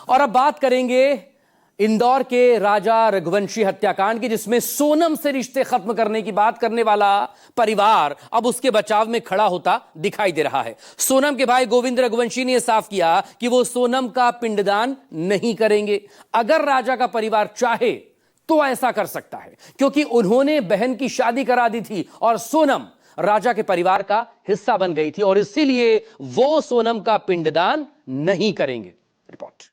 और अब बात करेंगे इंदौर के राजा रघुवंशी हत्याकांड की, जिसमें सोनम से रिश्ते खत्म करने की बात करने वाला परिवार अब उसके बचाव में खड़ा होता दिखाई दे रहा है। सोनम के भाई गोविंद रघुवंशी ने यह साफ किया कि वो सोनम का पिंडदान नहीं करेंगे। अगर राजा का परिवार चाहे तो ऐसा कर सकता है, क्योंकि उन्होंने बहन की शादी करा दी थी और सोनम राजा के परिवार का हिस्सा बन गई थी और इसीलिए वो सोनम का पिंडदान नहीं करेंगे। रिपोर्ट।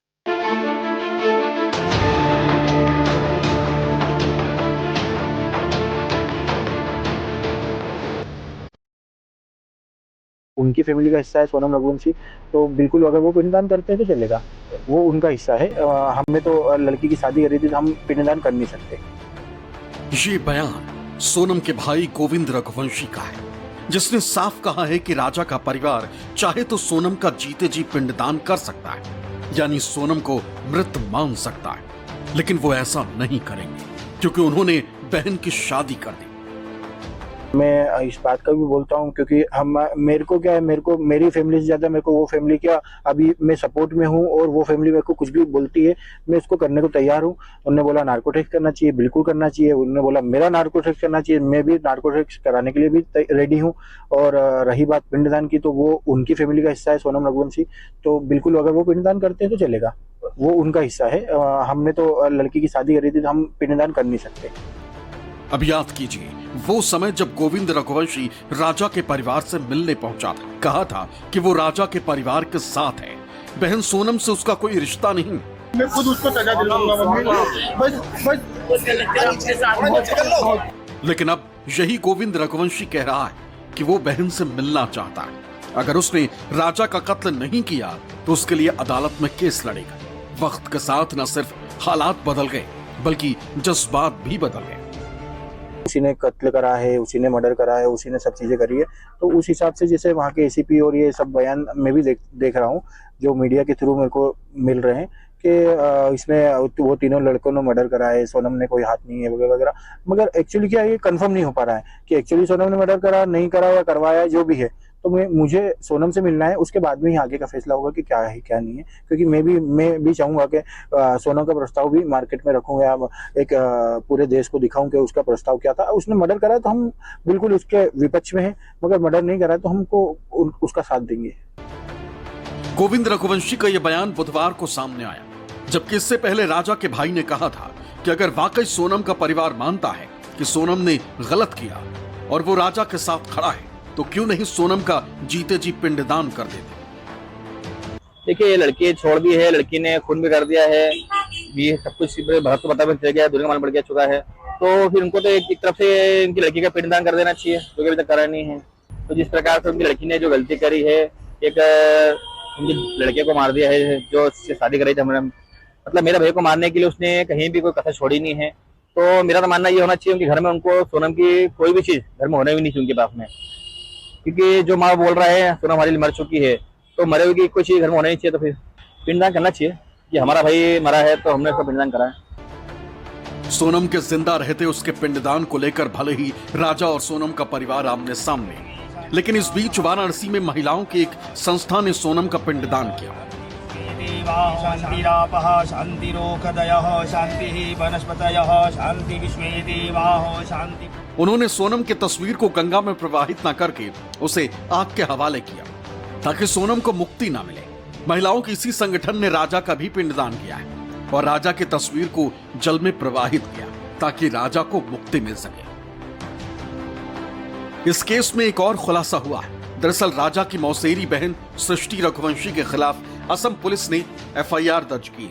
उनकी फैमिली का हिस्सा है सोनम रघुवंशी, तो बिल्कुल अगर वो पिंडदान करते हैं तो चलेगा, वो उनका हिस्सा है। हमने तो लड़की की शादी करी थी तो हम पिंडदान कर नहीं सकते। ये बयान सोनम के भाई गोविंद रघुवंशी का है, जिसने साफ कहा है कि राजा का परिवार चाहे तो सोनम का जीते जी पिंडदान कर सकता है, यानी सोनम को मृत मान सकता है, लेकिन वो ऐसा नहीं करेंगे क्योंकि उन्होंने बहन की शादी कर दी। मैं इस बात का भी बोलता हूँ क्योंकि मेरे को क्या है, मेरी फैमिली से ज्यादा मेरे को वो फैमिली क्या, अभी मैं सपोर्ट में हूँ और वो फैमिली मेरे को कुछ भी बोलती है मैं उसको करने को तैयार हूँ। उन्होंने बोला नार्कोटिक्स करना चाहिए, बिल्कुल करना चाहिए। उन्होंने बोला मेरा नार्कोटिक्स करना चाहिए, मैं भी नार्कोटिक्स कराने के लिए भी रेडी हूँ। और रही बात पिंडदान की, तो वो उनकी फैमिली का हिस्सा है सोनम रघुवंशी, तो बिल्कुल अगर वो पिंडदान करते हैं तो चलेगा, वो उनका हिस्सा है। हमने तो लड़की की शादी करी थी तो हम पिंडदान कर नहीं सकते। अब याद कीजिए वो समय जब गोविंद रघुवंशी राजा के परिवार से मिलने पहुंचा था। कहा था कि वो राजा के परिवार के साथ है, बहन सोनम से उसका कोई रिश्ता नहीं। मैं खुद उसको सजा दिलाऊंगा मम्मी, लेकिन अब यही गोविंद रघुवंशी कह रहा है कि वो बहन से मिलना चाहता है। अगर उसने राजा का कत्ल नहीं किया तो उसके लिए अदालत में केस लड़ेगा। वक्त के साथ न सिर्फ हालात बदल गए बल्कि जज्बात भी बदल गए। उसी ने कत्ल करा है, उसी ने मर्डर करा है, उसी ने सब चीजें करी है, तो उस हिसाब से जैसे वहाँ के एसीपी और ये सब बयान मैं भी देख रहा हूँ जो मीडिया के थ्रू मेरे को मिल रहे हैं कि इसमें वो तीनों लड़कों ने मर्डर करा है, सोनम ने कोई हाथ नहीं है वगैरह वगैरह। मगर एक्चुअली क्या ये कंफर्म नहीं हो पा रहा है कि एक्चुअली सोनम ने मर्डर करा नहीं करा या करवाया, जो भी है। तो मुझे सोनम से मिलना है, उसके बाद में ही आगे का फैसला होगा कि क्या है क्या नहीं है, क्योंकि मैं भी चाहूंगा कि सोनम का प्रस्ताव भी मार्केट में रखूं या एक पूरे देश को दिखाऊं कि उसका प्रस्ताव क्या था। उसने मर्डर करा तो हम बिल्कुल उसके विपक्ष में हैं, मगर मर्डर नहीं करा तो हमको उसका साथ देंगे। गोविंद रघुवंशी का यह बयान बुधवार को सामने आया, जबकि इससे पहले राजा के भाई ने कहा था कि अगर वाकई सोनम का परिवार मानता है कि सोनम ने गलत किया और वो राजा के साथ खड़ा है तो क्यों नहीं सोनम का जीते जी पिंडदान कर देते। देखिए ये लड़की छोड़ दी है, लड़की ने खून भी कर दिया है, ये सब कुछ भरत पता भी चल गया, दुनिया का मान बढ़ चुका है, तो फिर उनको तो एक तरफ से इनकी लड़की का पिंडदान कर देना चाहिए, जो कि अभी तक करा नहीं है। तो जिस प्रकार से उनकी लड़की ने जो गलती करी है, एक उनकी लड़के को मार दिया है जो उससे शादी करी थी, हमने मतलब मेरे भाई को मारने के लिए उसने कहीं भी कोई कसर छोड़ी नहीं है। तो मेरा तो मानना ये होना चाहिए उनके घर में उनको सोनम की कोई भी चीज घर में होने भी नहीं चाहिए उनके बाप में, क्योंकि जो माँ बोल रहा है सोनम हमारे लिए मर चुकी है, तो मरे हुए की कोई चीज घर में होना नहीं चाहिए, तो फिर पिंडदान करना चाहिए कि हमारा भाई मरा है तो हमने उसका पिंडदान करा है। सोनम के जिंदा रहते उसके पिंडदान को लेकर भले ही राजा और सोनम का परिवार आमने सामने, लेकिन इस बीच वाराणसी में महिलाओं की एक संस्था ने सोनम का पिंडदान किया। उन्होंने सोनम की तस्वीर को गंगा में प्रवाहित न करके उसे आग के हवाले किया ताकि सोनम को मुक्ति न मिले। महिलाओं के इसी संगठन ने राजा का भी पिंडदान किया है और राजा की तस्वीर को जल में प्रवाहित किया ताकि राजा को मुक्ति मिल सके। इस केस में एक और खुलासा हुआ है। दरअसल राजा की मौसेरी बहन सृष्टि रघुवंशी के खिलाफ असम पुलिस ने एफआईआर दर्ज की।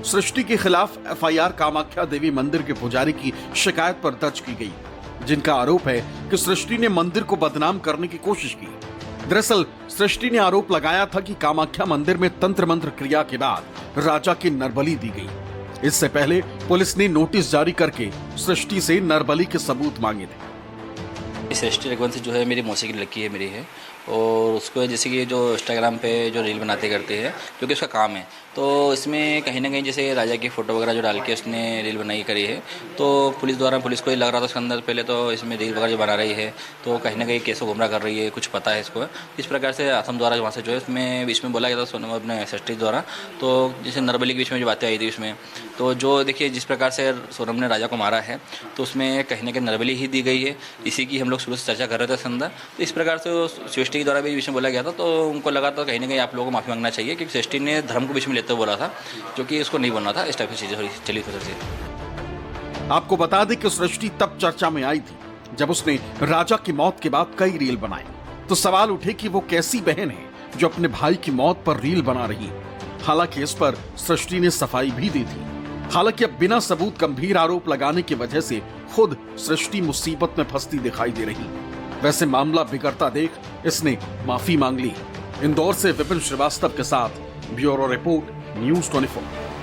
सृष्टि के खिलाफ एफआईआर कामाख्या देवी मंदिर के पुजारी की शिकायत पर दर्ज की गई, जिनका आरोप है कि सृष्टि ने मंदिर को बदनाम करने की कोशिश की। दरअसल सृष्टि ने आरोप लगाया था कि कामाख्या मंदिर में तंत्र मंत्र क्रिया के बाद राजा की नरबली दी गई। इससे पहले पुलिस ने नोटिस जारी करके सृष्टि से नरबली के सबूत मांगे थे। सृष्टि रघुवंशी जो है मेरी मौसी की लड़की है मेरी है, और उसको जैसे कि जो इंस्टाग्राम पे जो रील बनाते करते हैं, क्योंकि उसका काम है, तो इसमें कहीं ना कहीं जैसे राजा की फ़ोटो वगैरह जो डाल के उसने रील बनाई करी है, तो पुलिस को ही लग रहा था उसके अंदर पहले तो इसमें रील वगैरह जो बना रही है तो कहीं ना कहीं केस को गुमराह कर रही है, कुछ पता है इसको। इस प्रकार से असम द्वारा वहाँ से जो है इसमें बीच में बोला गया था सोनम अपने एसएसटी द्वारा, तो जैसे नरबली के बीच में जो बातें आई थी उसमें, तो जो देखिए जिस प्रकार से सोनम ने राजा को मारा है तो उसमें कहीं ना कहीं नरबली ही दी गई है, इसी की हम लोग शुरू से चर्चा कर रहे थे इसके अंदर। तो इस प्रकार से सृष्टि के द्वारा भी बीच में बोला गया था, तो उनको लगा था कहीं ना कहीं आप लोगों को माफ़ी मांगना चाहिए क्योंकि सृष्टि ने धर्म को बीच में लेते हुए बोला था, जो कि उसको नहीं बोलना था। इस टाइप की चीज़ें चली थी उधर से। आपको बता दें कि सृष्टि तब चर्चा में आई थी जब उसने राजा की मौत के बाद कई रील बनाए, तो सवाल उठे कि वो कैसी बहन है जो अपने भाई की मौत पर रील बना रही है। हालांकि इस पर सृष्टि ने सफाई भी दी थी। हालांकि अब बिना सबूत गंभीर आरोप लगाने की वजह से खुद सृष्टि मुसीबत में फंसती दिखाई दे रही। वैसे मामला बिगड़ता देख इसने माफी मांग ली। इंदौर से विपिन श्रीवास्तव के साथ ब्यूरो रिपोर्ट, न्यूज़ 24।